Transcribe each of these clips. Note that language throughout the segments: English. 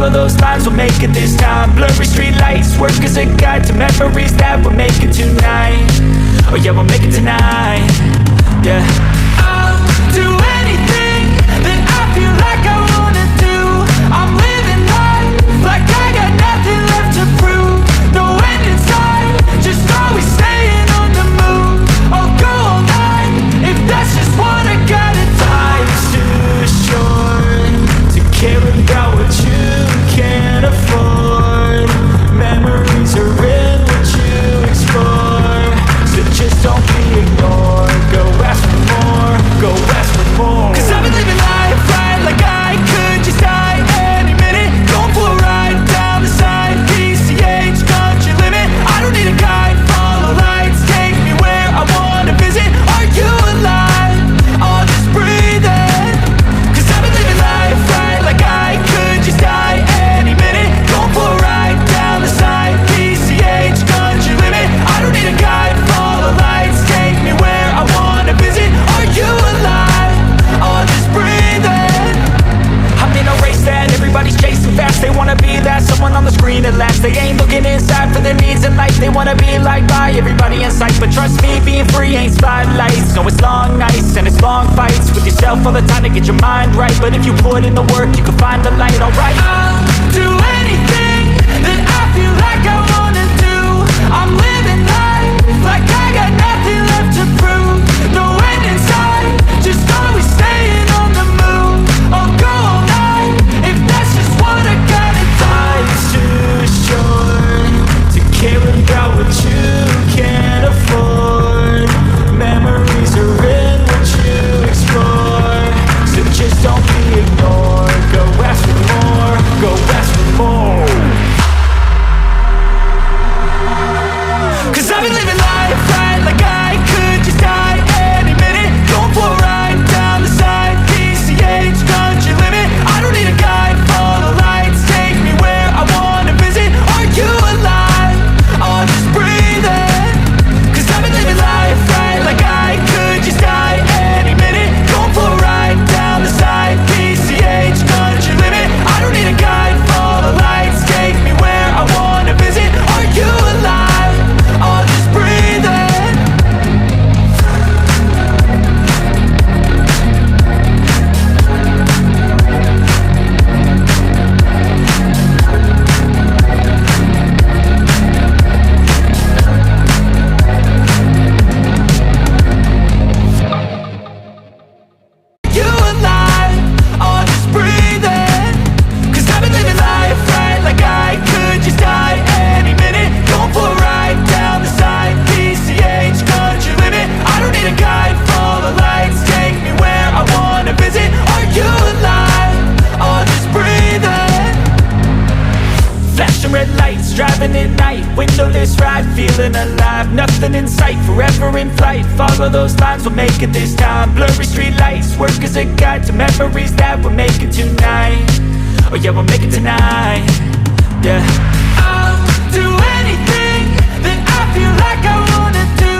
Follow those lines, we'll make it this time. Blurry street lights, work as a guide to memories that we're making tonight. Oh yeah, we'll make it tonight. Yeah, I'll do anything that I feel like I wanna do. I'm living life like I got nothing left to prove. No end in sight, just always staying on the move. I'll go all night if that's just what I gotta do. Life's too short to care about what you can't afford. Memories are in what you explore, so just don't be ignored. Go ask for more, go ask for more. 'Cause I've been living life right like I could just die any minute. Going for a ride down the side, PCH, country limit. I don't need a guide, follow lights, take me where I wanna visit. Are you alive? I'll just breathe in. 'Cause I've been living life right like I could just die any minute. Going for a ride down the side, PCH, country limit. I don't need a guide, follow lights, take me where I wanna visit. Are you alive? I'll just breathe in. I'm in a race that everybody's chasing fast. They wanna be that someone on the screen at last. They ain't looking inside for their needs in life. They wanna be liked by everybody in sight. But trust me, being free ain't spotlights. No, it's long nights and it's long fights with yourself all the time to get your mind right. But if you put in the work, you can find the light, alright. I'll do anything that I feel like I wanna do. I'm living life like I got nothing left to prove. No end in sight, just always staying on the move. I'll go all night if that's just what I gotta do. Life's too short to care about what you can't afford. Memories are in what you explore, so just don't be ignored. Go ask for more, go ask for more. 'Cause I've been living life right like I could just die any minute. Going for a ride down the side, PCH, country limit. I don't need a guide, follow lights, take me where I wanna visit. Are you alive? I'll just breathe in. 'Cause I've been living life right like I could just die any minute. Going for a ride down the side, PCH, country limit. I don't need a guide, follow lights, take me where I wanna visit. Are you alive? I'll just breathe in. You alive? I'll just breathe in. 'Cause I've been living life right like I could just die any minute. Going for a ride down the side, PCH, country limit. I don't need a guide, follow lights, take me where I wanna visit. Are you alive? I'll just breathe in. Flashing red lights, driving at night, windowless ride, feeling alive. Nothing in sight, forever in flight. Follow those lines, we'll make it this time. Blurry street lights, work as a guide to memories that we're making tonight. Oh yeah, we'll make it tonight. Yeah, I'll do anything that I feel like I wanna do.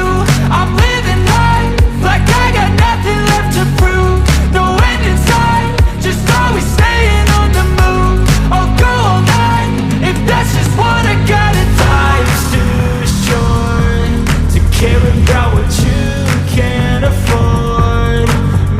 I'm living life like I got nothing left to prove. No end in sight, just always staying on the move. I'll go all night if that's just what I gotta do. Life's too short to care about what you can't afford.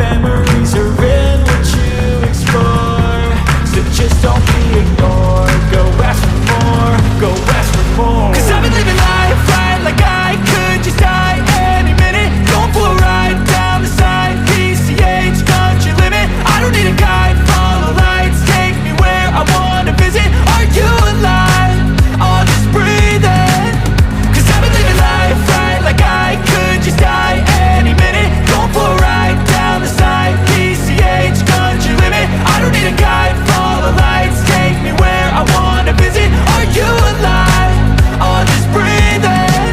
Memories are in what you explore, so just don't be ignored. Go ask for more, go ask for more. 'Cause I've been living life right like I could just die any minute. Going for a ride down the side, PCH, country limit. I don't need a guide, follow lights, take me where I wanna visit. Are you alive? I'll just breathe in. 'Cause I've been living life right like I could just die any minute. Going for a ride down the side, PCH, country limit. I don't need a guide, follow lights, take me where I wanna visit. Are you alive? I'll just breathe in.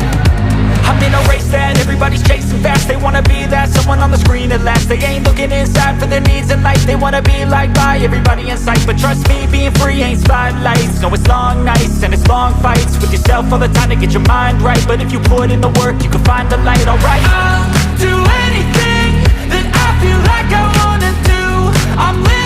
I'm in a race that everybody's chasing fast. They wanna be that someone on the screen at last. They ain't looking inside for their needs in life. They wanna be liked by everybody in sight. But trust me, being free ain't spotlights. No, it's long nights and it's long fights with yourself all the time to get your mind right. But if you put in the work, you can find the light, alright. I'll do anything that I feel like I wanna do. I'm living